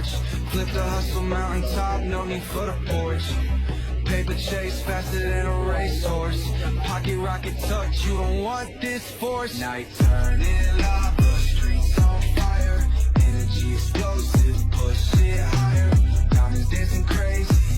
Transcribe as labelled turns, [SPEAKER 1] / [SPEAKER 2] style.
[SPEAKER 1] torch. Flip the hustle mountaintop, no need for the porch. Paper chase faster than a racehorse. Pocket rocket touch, you don't want this force. Night turning lava, streets on fire. Energy explosive, push it higher. Diamonds dancing crazy,